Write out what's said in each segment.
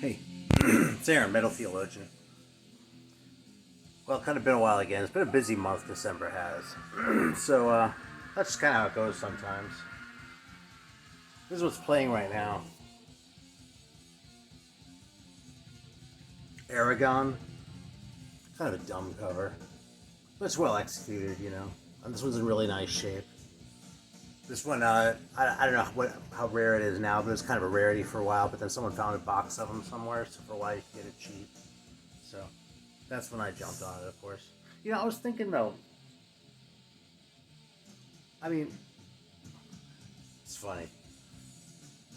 Hey, it's Aaron, Metal Theologian. Well, kind of been a while again. It's been a busy month, December has. So, that's just kind of how it goes sometimes. This is what's playing right now. Aragon. Kind of a dumb cover. But it's well executed, you know. And this one's in really nice shape. This one, I don't know how rare it is now, but it was kind of a rarity for a while. But then someone found a box of them somewhere, so for a while you could get it cheap. So that's when I jumped on it, of course. You know, I was thinking though. I mean, it's funny.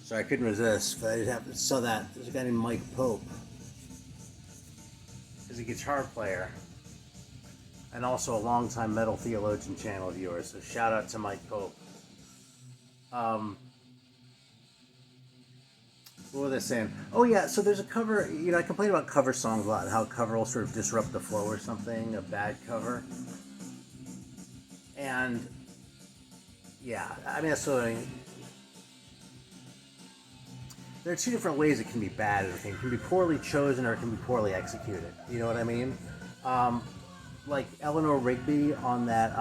So I couldn't resist, but I saw that there's a guy named Mike Pope. He's a guitar player and also a longtime Metal Theologian channel viewer. So shout out to Mike Pope. What was I saying? Oh yeah, so there's a cover. You know, I complain about cover songs a lot, and how a cover will sort of disrupt the flow or something. A bad cover, and yeah, I mean that's sort of. There are two different ways it can be bad. I think it can be poorly chosen or it can be poorly executed. You know what I mean? Like Eleanor Rigby on that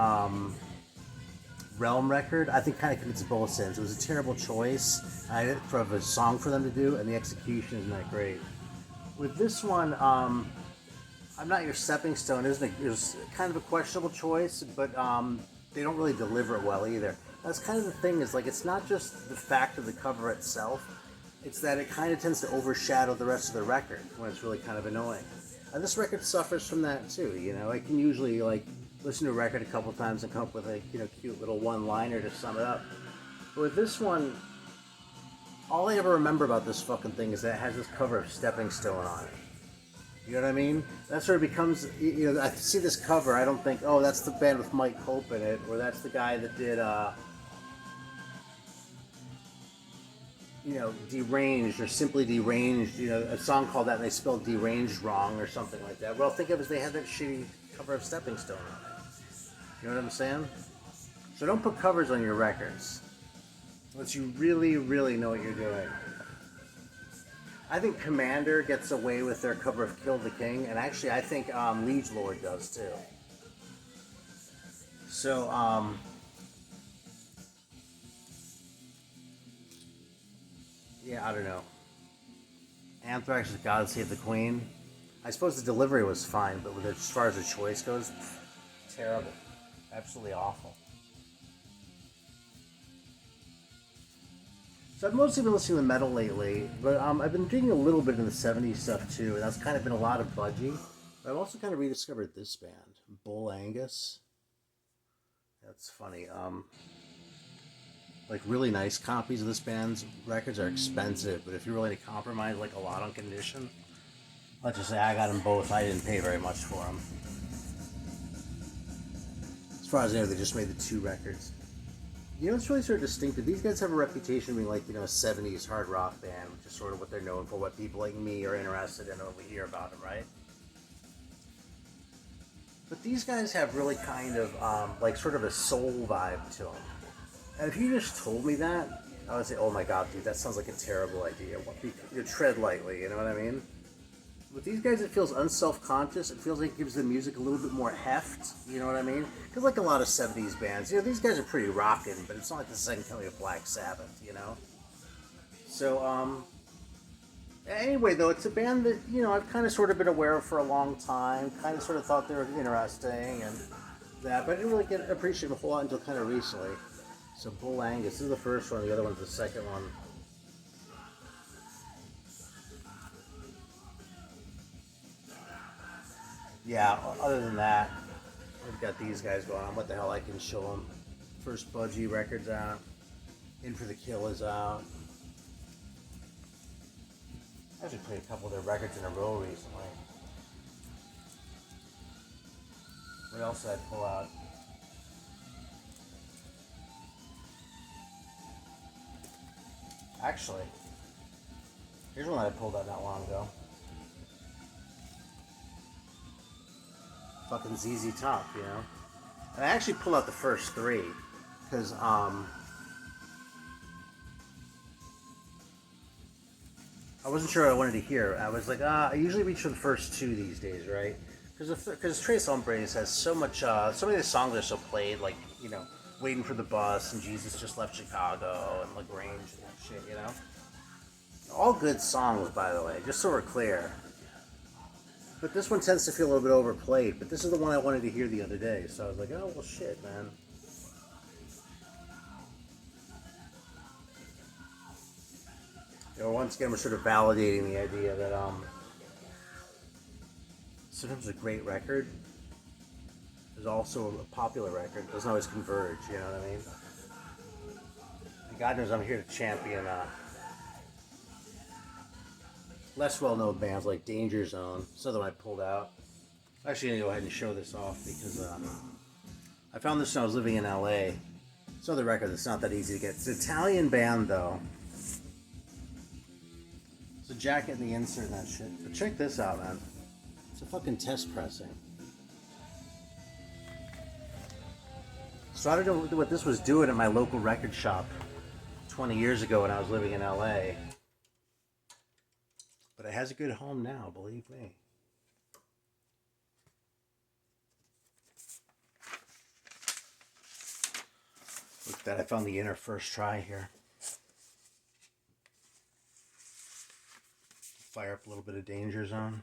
Realm record, I think kind of commits both sins. It was a terrible choice for a song for them to do, and the execution isn't that great. With this one, I'm Not Your Stepping Stone. It was kind of a questionable choice, but they don't really deliver it well either. That's kind of the thing, is like it's not just the fact of the cover itself, it's that it kind of tends to overshadow the rest of the record when it's really kind of annoying. And this record suffers from that too, you know. I can usually like listen to a record a couple times and come up with a cute little one-liner to sum it up. But with this one, all I ever remember about this fucking thing is that it has this cover of Stepping Stone on it. You know what I mean? That sort of becomes, you know, I see this cover, I don't think, oh, that's the band with Mike Pope in it, or that's the guy that did, Deranged, or Simply Deranged, you know, a song called that and they spelled Deranged wrong or something like that. What I'll think of is they had that shitty cover of Stepping Stone on it. You know what I'm saying? So don't put covers on your records unless you really, really know what you're doing. I think Commander gets away with their cover of Kill the King, and actually I think Liege Lord does too. So, yeah, I don't know. Anthrax's God Save the Queen. I suppose the delivery was fine, but as far as the choice goes, terrible. Absolutely awful. So I've mostly been listening to metal lately, but I've been digging a little bit in the 70s stuff too, and that's kind of been a lot of Budgie. But I've also kind of rediscovered this band, Bull Angus. That's funny. Like really nice copies of this band's records are expensive, but if you're willing to compromise like a lot on condition, let's just say I got them both. I didn't pay very much for them. As far as I know, they just made the two records. You know, it's really sort of distinctive. These guys have a reputation of being like, you know, a 70s hard rock band, which is sort of what they're known for, what people like me are interested in when we hear about them, right? But these guys have really kind of, like, sort of a soul vibe to them. And if you just told me that, I would say, oh my god, dude, that sounds like a terrible idea. You tread lightly, you know what I mean? With these guys, it feels unself-conscious. It feels like it gives the music a little bit more heft, you know what I mean? Because like a lot of 70s bands, you know, these guys are pretty rockin', but it's not like the second coming of Black Sabbath, you know? So, anyway, though, it's a band that, you know, I've kind of sort of been aware of for a long time, kind of sort of thought they were interesting and that, but I didn't really appreciate them a whole lot until kind of recently. So Bull Angus, this is the first one, the other one's the second one. Yeah, other than that, we've got these guys going on. What the hell I can show them. First Budgie record's out. In for the Kill is out. I actually played a couple of their records in a row recently. What else did I pull out? Actually, here's one that I pulled out not long ago. Fucking ZZ Top, you know? And I actually pulled out the first three, because, I wasn't sure what I wanted to hear. I was like, I usually reach for the first two these days, right? Because Tres Hombres has so much. So many of the songs are so played, like Waiting for the Bus and Jesus Just Left Chicago and Lagrange and that shit. All good songs, by the way, just so we're clear. But this one tends to feel a little bit overplayed. But this is the one I wanted to hear the other day, so I was like, oh well, shit, man. Once again, we're sort of validating the idea that sometimes a great record is also a popular record. It doesn't always converge, you know what I mean? And God knows I'm here to champion less well-known bands like Danger Zone. It's another one I pulled out. I'm actually going to go ahead and show this off because I found this when I was living in LA. It's another record that's not that easy to get. It's an Italian band, though. It's a jacket and the insert and that shit. But check this out, man. It's a fucking test pressing. So I don't know what this was doing at my local record shop 20 years ago when I was living in LA. But it has a good home now, believe me. Look at that, I found the inner first try here. Fire up a little bit of Danger Zone.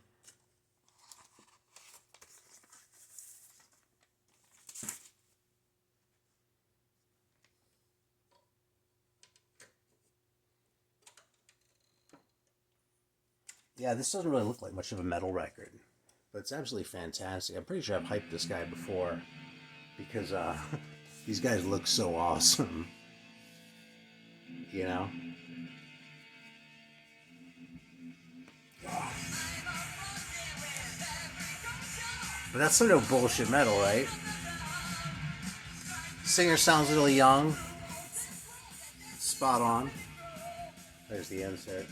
Yeah, this doesn't really look like much of a metal record, but it's absolutely fantastic. I'm pretty sure I've hyped this guy before because these guys look so awesome, But that's some no bullshit metal, right? Singer sounds really young. Spot on. There's the insert.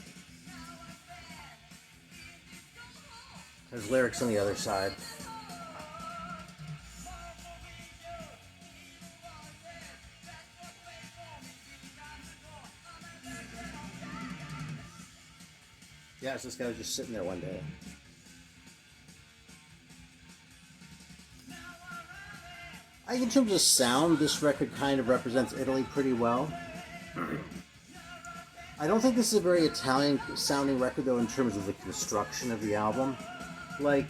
There's lyrics on the other side. Yeah, so this guy was just sitting there one day. I think in terms of sound, this record kind of represents Italy pretty well. I don't think this is a very Italian sounding record, though, in terms of the construction of the album. Like,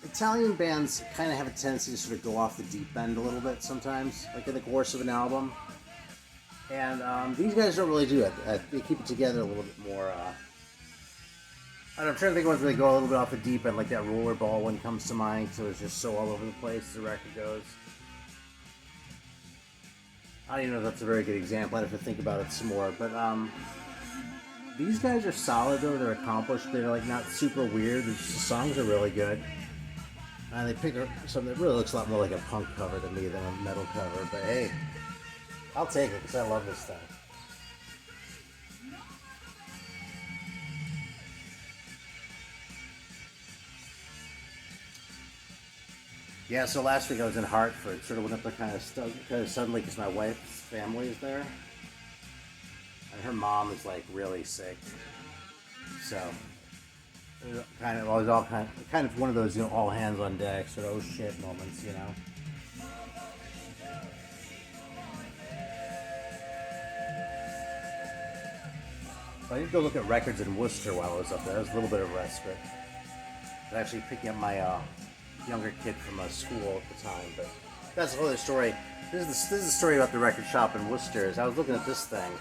Italian bands kind of have a tendency to sort of go off the deep end a little bit sometimes, like in the course of an album. And these guys don't really do that. They keep it together a little bit more. I'm trying to think of ones where they go a little bit off the deep end, like that Rollerball one comes to mind, so it's just so all over the place as the record goes. I don't even know if that's a very good example. I'd have to think about it some more. But these guys are solid, though. They're accomplished. They're like not super weird. The songs are really good. And they pick something that really looks a lot more like a punk cover to me than a metal cover. But hey, I'll take it because I love this thing. Yeah, so last week I was in Hartford. Sort of went up there kind of suddenly because my wife's family is there. And her mom is like really sick. So it was all kind of one of those, all hands on deck, sort of oh shit moments, I did go look at records in Worcester while I was up there. There was a little bit of respite. I was actually picking up my younger kid from a school at the time, but that's a whole other story. This is the story about the record shop in Worcester. Is I was looking at this thing,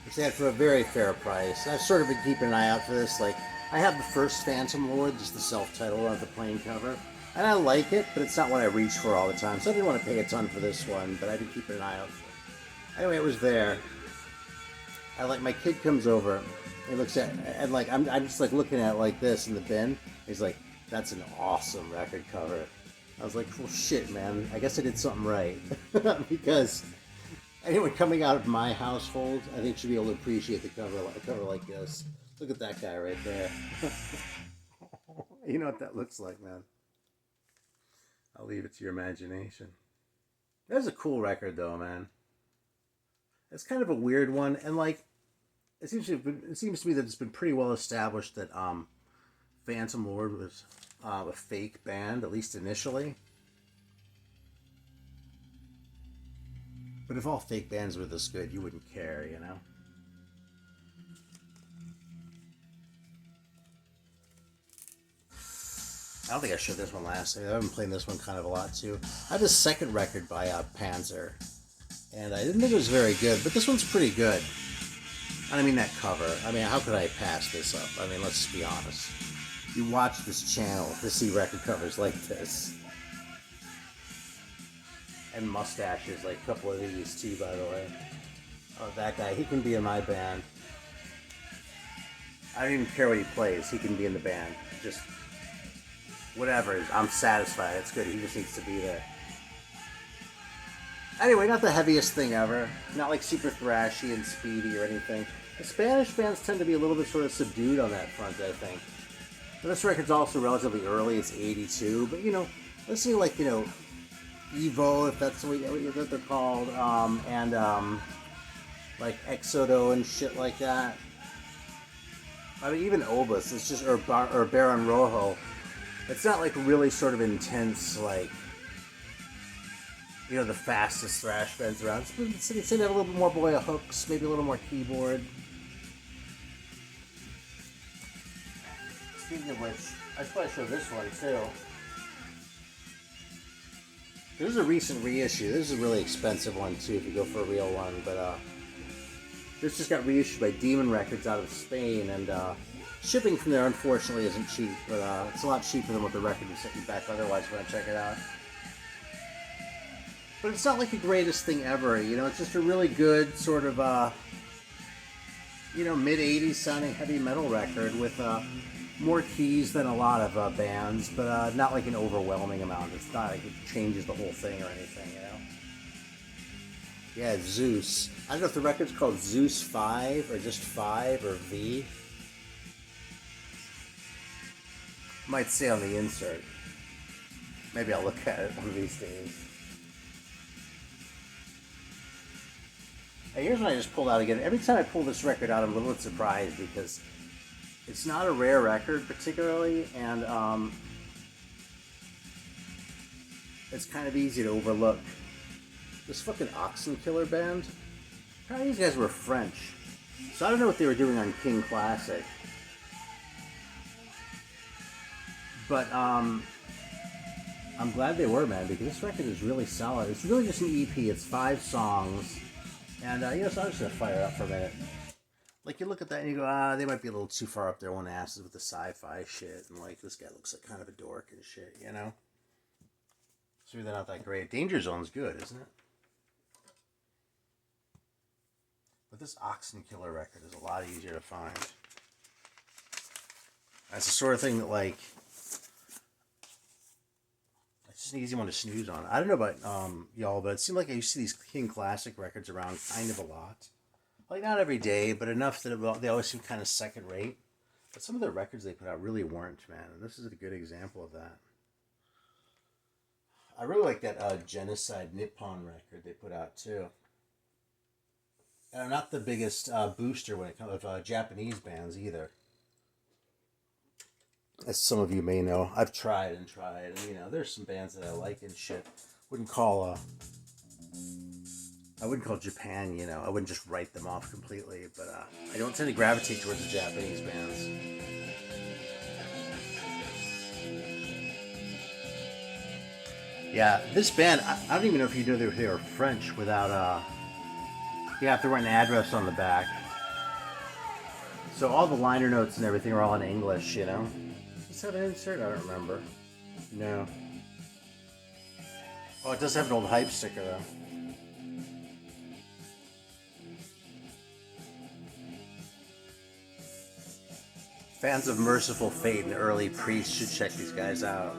which they had for a very fair price. I've sort of been keeping an eye out for this. Like, I have the first Phantom Lord, just the self-titled on the plain cover, and I like it, but it's not what I reach for all the time. So I didn't want to pay a ton for this one, but I've been keeping an eye out for it. Anyway, it was there. My kid comes over, he looks at, and I'm just like looking at it like this in the bin. He's like, "That's an awesome record cover." I was like, well, shit, man. I guess I did something right. Because anyone coming out of my household, I think, should be able to appreciate a cover like this. Look at that guy right there. You know what that looks like, man. I'll leave it to your imagination. That's a cool record, though, man. It's kind of a weird one. And, it seems to me that it's been pretty well established that Phantom Lord was a fake band, at least initially. But if all fake bands were this good, you wouldn't care, you know? I don't think I showed this one last time. I've been playing this one kind of a lot too. I have a second record by Panzer, and I didn't think it was very good, but this one's pretty good. I mean, that cover. I mean, how could I pass this up? I mean, let's just be honest. You watch this channel to see record covers like this. And mustaches, like a couple of these too, by the way. Oh, that guy, he can be in my band. I don't even care what he plays, he can be in the band. Just, whatever, I'm satisfied, it's good, he just needs to be there. Anyway, not the heaviest thing ever. Not like super thrashy and speedy or anything. The Spanish bands tend to be a little bit sort of subdued on that front, I think. But this record's also relatively early, it's 82, but you know, listening like, you know, Evo, if that's what they're called, and like Exodo and shit like that. I mean, even Obus, it's just, or Baron Rojo, it's not like really sort of intense, like, you know, the fastest thrash bands around. It's going to have a little bit more boy hooks, maybe a little more keyboard. Speaking of which, I should probably show this one too. This is a recent reissue. This is a really expensive one too if you go for a real one, but this just got reissued by Demon Records out of Spain, and shipping from there unfortunately isn't cheap, but it's a lot cheaper than what the record would set you back otherwise when I check it out. But it's not like the greatest thing ever, you know, it's just a really good sort of, you know, mid-80s sounding heavy metal record with more keys than a lot of bands, but not like an overwhelming amount. It's not like it changes the whole thing or anything, you know? Yeah, Zeus. I don't know if the record's called Zeus 5 or just 5 or V. Might say on the insert. Maybe I'll look at it one of these days. Hey, here's what I just pulled out again. Every time I pull this record out, I'm a little bit surprised because it's not a rare record particularly, and it's kind of easy to overlook. This fucking Oxen Killer band, apparently these guys were French, so I don't know what they were doing on King Classic, but I'm glad they were, man, because this record is really solid. It's really just an EP. It's 5 songs, and you know, so I'm just gonna fire it up for a minute. Like, you look at that and you go, they might be a little too far up their own asses with the sci-fi shit, and like, this guy looks like kind of a dork and shit, you know? So they're not that great. Danger Zone's good, isn't it? But this Oxen Killer record is a lot easier to find. That's the sort of thing that, like, it's just an easy one to snooze on. I don't know about y'all, but it seemed like I used to see these King Classic records around kind of a lot. Like, not every day, but enough that they always seem kind of second rate. But some of the records they put out really weren't, man. And this is a good example of that. I really like that Genocide Nippon record they put out, too. And I'm not the biggest booster when it comes to Japanese bands, either. As some of you may know, I've tried and tried. And, you know, there's some bands that I like and shit. I wouldn't call Japan, you know, I wouldn't just write them off completely, but I don't tend to gravitate towards the Japanese bands. Yeah, this band, I don't even know if you know they were French without, you have to write an address on the back. So all the liner notes and everything are all in English, you know. Does this have an insert? I don't remember. No. Oh, it does have an old hype sticker, though. Fans of Merciful Fate and Early Priest should check these guys out.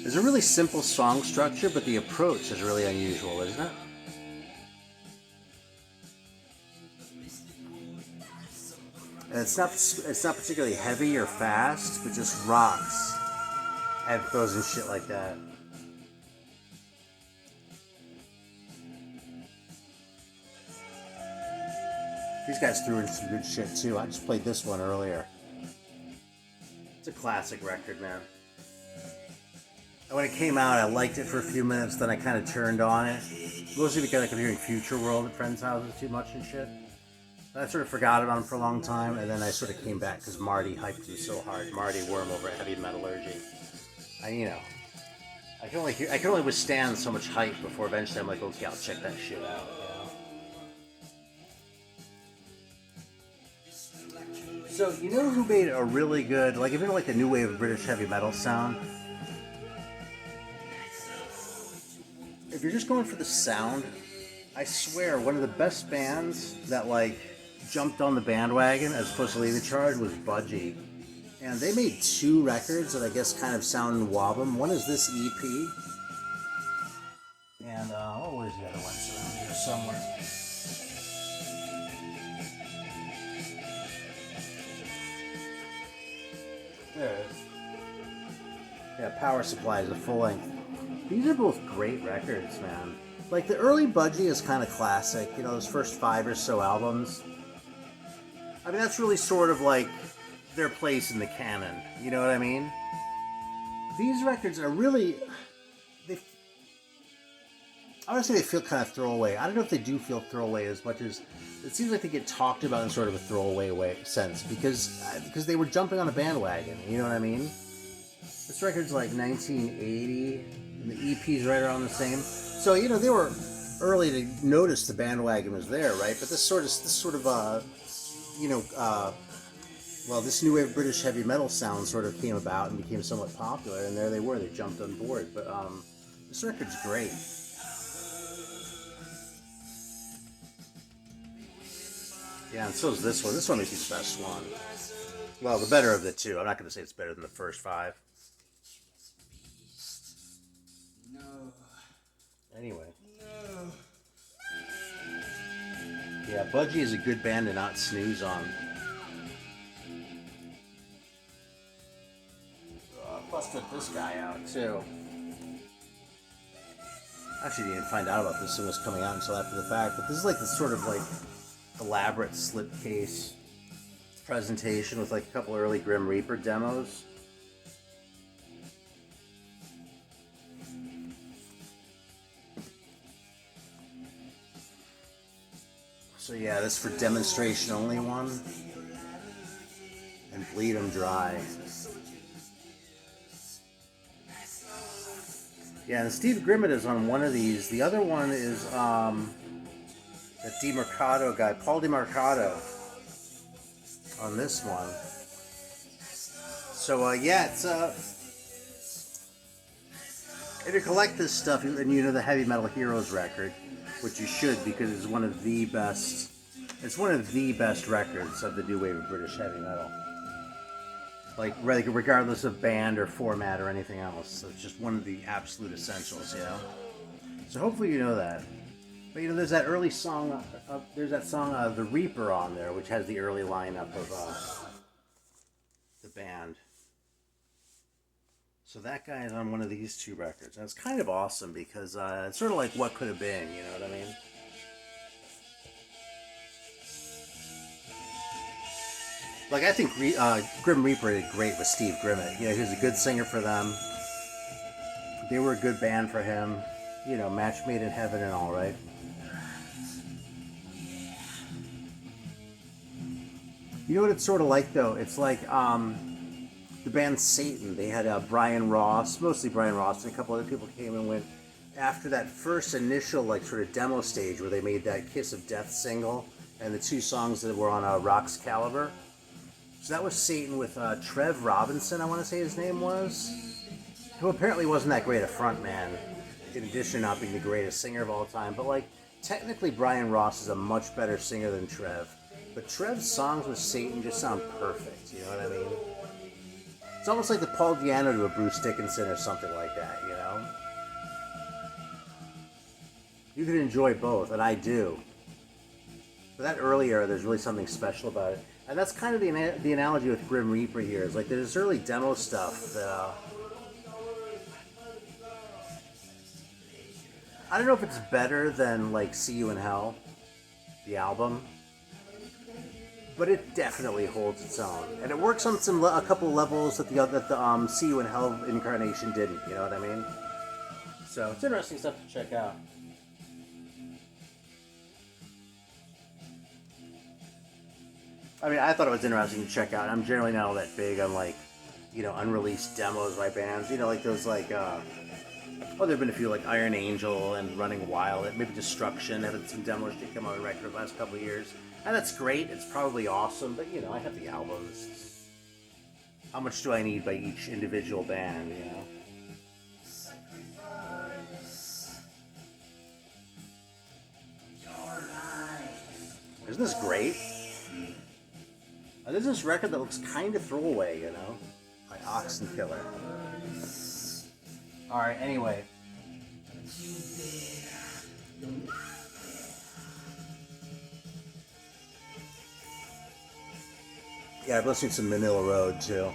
There's a really simple song structure, but the approach is really unusual, isn't it? And it's not particularly heavy or fast, but just rocks and throws in shit like that. These guys threw in some good shit too. I just played this one earlier. It's a classic record, man. And when it came out, I liked it for a few minutes, then I kind of turned on it. Mostly because I kept hearing Future World at friends' houses too much and shit. I sort of forgot about him for a long time, and then I sort of came back because Marty hyped him so hard. Marty Worm over at Heavy Metallurgy. I can only withstand so much hype before eventually I'm like, okay, I'll check that shit out. So, you know who made a really good, like, if you know, like, the new wave of British heavy metal sound? If you're just going for the sound, I swear, one of the best bands that, like, jumped on the bandwagon as opposed to leading the charge was Budgie. And they made 2 records that I guess kind of sound and wobbum. One is this EP. And, where's the other one? It's around here somewhere. There it is. Yeah, Power Supply is a full length. These are both great records, man. Like, the early Budgie is kind of classic. You know, those first 5 or so albums. I mean, that's really sort of like their place in the canon. You know what I mean? These records are really... I would say they feel kind of throwaway. I don't know if they do feel throwaway as much as... It seems like they get talked about in sort of a throwaway sense because they were jumping on a bandwagon. You know what I mean? This record's like 1980, and the EP's right around the same. So, you know, they were early to notice the bandwagon was there, right? But this new wave of British heavy metal sound sort of came about and became somewhat popular, and there they were. They jumped on board. But this record's great. Yeah, and so is this one. This one may be the best one. Well, the better of the 2. I'm not going to say it's better than the first 5. No. Anyway. No. Yeah, Budgie is a good band to not snooze on. Plus, put this guy out, too. Actually, didn't find out about this. It was coming out until after the fact. But this is like the sort of like elaborate slipcase presentation with like a couple early Grim Reaper demos. So yeah, this for demonstration only one. And Bleed 'em Dry. Yeah, and Steve Grimmett is on one of these. The other one is that DiMercato guy, Paul DiMercato, on this one. So yeah, it's if you collect this stuff and you know the Heavy Metal Heroes record, which you should because it's one of the best. It's one of the best records of the new wave of British heavy metal. Like regardless of band or format or anything else, so it's just one of the absolute essentials, you know. So hopefully you know that. But you know, there's that early song. There's that song "The Reaper" on there, which has the early lineup of the band. So that guy is on one of these 2 records, and it's kind of awesome because it's sort of like what could have been. You know what I mean? Like, I think Grim Reaper did great with Steve Grimmett. You know, he was a good singer for them. They were a good band for him. You know, match made in heaven and all, right? You know what it's sort of like, though? It's like the band Satan. They had Brian Ross, mostly Brian Ross, and a couple other people came and went after that first initial, like, sort of demo stage where they made that Kiss of Death single and the 2 songs that were on Rock's Caliber. So that was Satan with Trev Robinson, I want to say his name was, who apparently wasn't that great a frontman, in addition to not being the greatest singer of all time. But, like, technically Brian Ross is a much better singer than Trev. But Trev's songs with Satan just sound perfect, you know what I mean? It's almost like the Paul Di'Anno to a Bruce Dickinson or something like that, you know? You can enjoy both, and I do. But that early era, there's really something special about it. And that's kind of the analogy with Grim Reaper here. Is like there's early demo stuff that I don't know if it's better than like See You in Hell, the album, but it definitely holds its own, and it works on a couple levels that the See You in Hell incarnation didn't. You know what I mean? So it's interesting stuff to check out. I mean, I thought it was interesting to check out. I'm generally not all that big on like, unreleased demos by bands. Like those like, there've been a few like Iron Angel and Running Wild, maybe Destruction. Had some demos that come out on record the last couple of years, and that's great. It's probably awesome, but I have the albums. How much do I need by each individual band? Isn't this great? There's this record that looks kind of throwaway, by Oxen Killer. Alright, anyway. Yeah, I've listened to some Manila Road, too.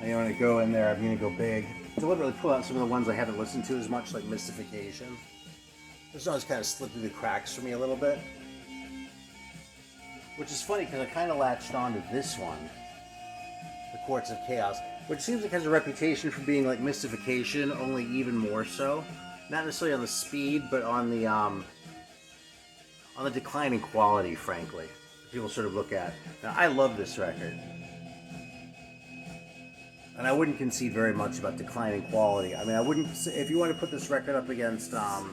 I'm going to go in there, I'm going to go big. Deliberately pull out some of the ones I haven't listened to as much, like Mystification. This always kind of slipped through the cracks for me a little bit. Which is funny, because I kind of latched on to this one, The Courts of Chaos, which seems like it has a reputation for being like Mystification, only even more so. Not necessarily on the speed, but on the declining quality, frankly. People sort of look at. Now, I love this record. And I wouldn't concede very much about declining quality. I mean, I wouldn't, if you want to put this record up against, The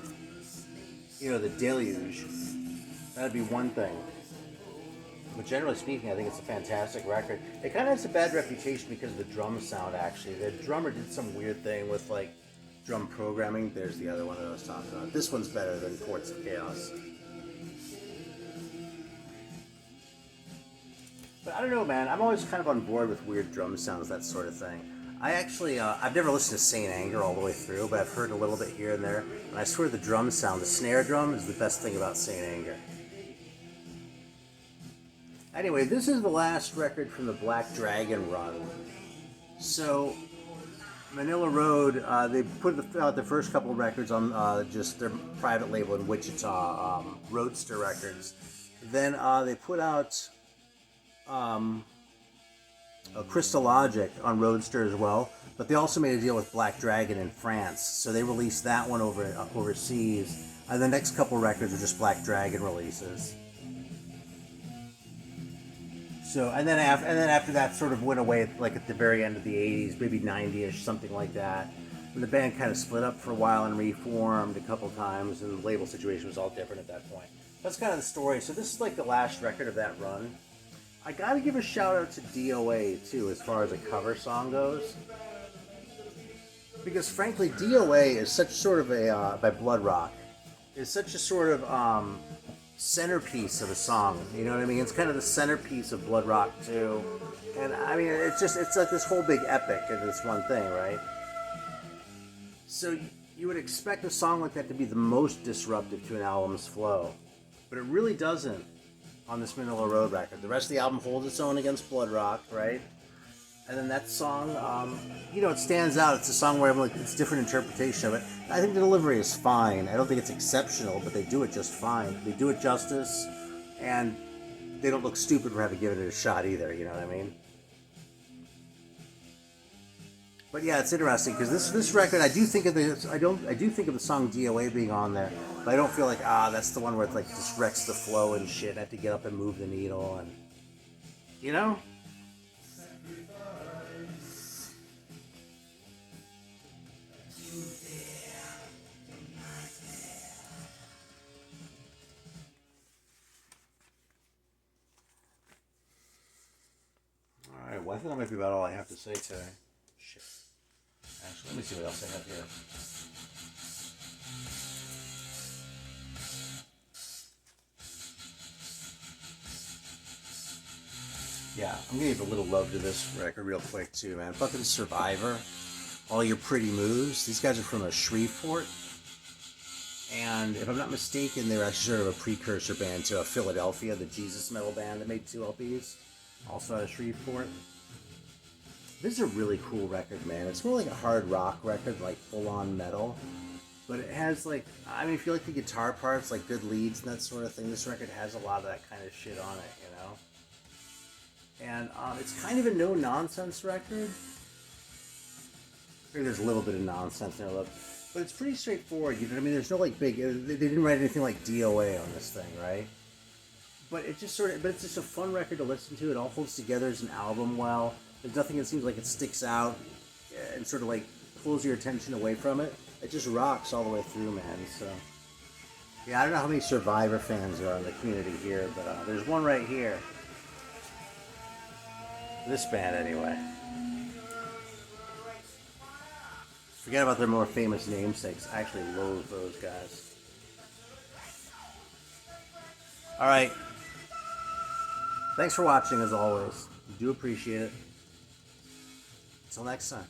Deluge, that'd be one thing. But generally speaking, I think it's a fantastic record. It kind of has a bad reputation because of the drum sound, actually. The drummer did some weird thing with, like, drum programming. There's the other one that I was talking about. This one's better than Courts of Chaos. But I don't know, man. I'm always kind of on board with weird drum sounds, that sort of thing. I actually, I've never listened to Saint Anger all the way through, but I've heard a little bit here and there. And I swear the drum sound, the snare drum, is the best thing about Saint Anger. Anyway, this is the last record from the Black Dragon run. So, Manila Road, they put out the first couple of records on just their private label in Wichita, Roadster Records. Then they put out Crystalogic on Roadster as well, but they also made a deal with Black Dragon in France, so they released that one overseas, and the next couple records are just Black Dragon releases. So, and then after that sort of went away, like at the very end of the 80s, maybe 90-ish, something like that. And the band kind of split up for a while and reformed a couple times, and the label situation was all different at that point. That's kind of the story. So this is like the last record of that run. I gotta give a shout out to DOA too, as far as a cover song goes. Because frankly, DOA is such sort of a, by Blood Rock, is such a sort of, centerpiece of a song, you know what I mean? It's kind of the centerpiece of Blood Rock too, and I mean it's like this whole big epic of this one thing, right? So you would expect a song like that to be the most disruptive to an album's flow, but it really doesn't on this Manila Road record. The rest of the album holds its own against Blood Rock, right? And then that song, it stands out. It's a song where it's a different interpretation of it. I think the delivery is fine. I don't think it's exceptional, but they do it just fine. They do it justice, and they don't look stupid for having given it a shot either. You know what I mean? But yeah, it's interesting because this record, I do think of the song DOA being on there, but I don't feel like that's the one where it like just wrecks the flow and shit. I have to get up and move the needle, and you know. Alright, well I think that might be about all I have to say today. Shit. Actually, let me see what else I have here. Yeah, I'm gonna give a little love to this record real quick too, man. Fucking Survivor. All Your Pretty Moves. These guys are from Shreveport. And if I'm not mistaken, they were actually sort of a precursor band to Philadelphia, the Jesus metal band that made 2 LPs, also out of Shreveport. This is a really cool record, man. It's more like a hard rock record, like full-on metal. But it has like, I mean, if you like the guitar parts, like good leads and that sort of thing, this record has a lot of that kind of shit on it, you know? And it's kind of a no-nonsense record. Maybe there's a little bit of nonsense in it, but it's pretty straightforward, you know what I mean? There's no like big, they didn't write anything like DOA on this thing, right? But it just sort of, but it's just a fun record to listen to. It all holds together as an album well. There's nothing that seems like it sticks out and sort of like pulls your attention away from it. It just rocks all the way through, man. So, yeah, I don't know how many Survivor fans there are in the community here, but there's one right here. This band, anyway. Forget about their more famous namesakes. I actually loathe those guys. Alright. Thanks for watching, as always. I do appreciate it. Until next time.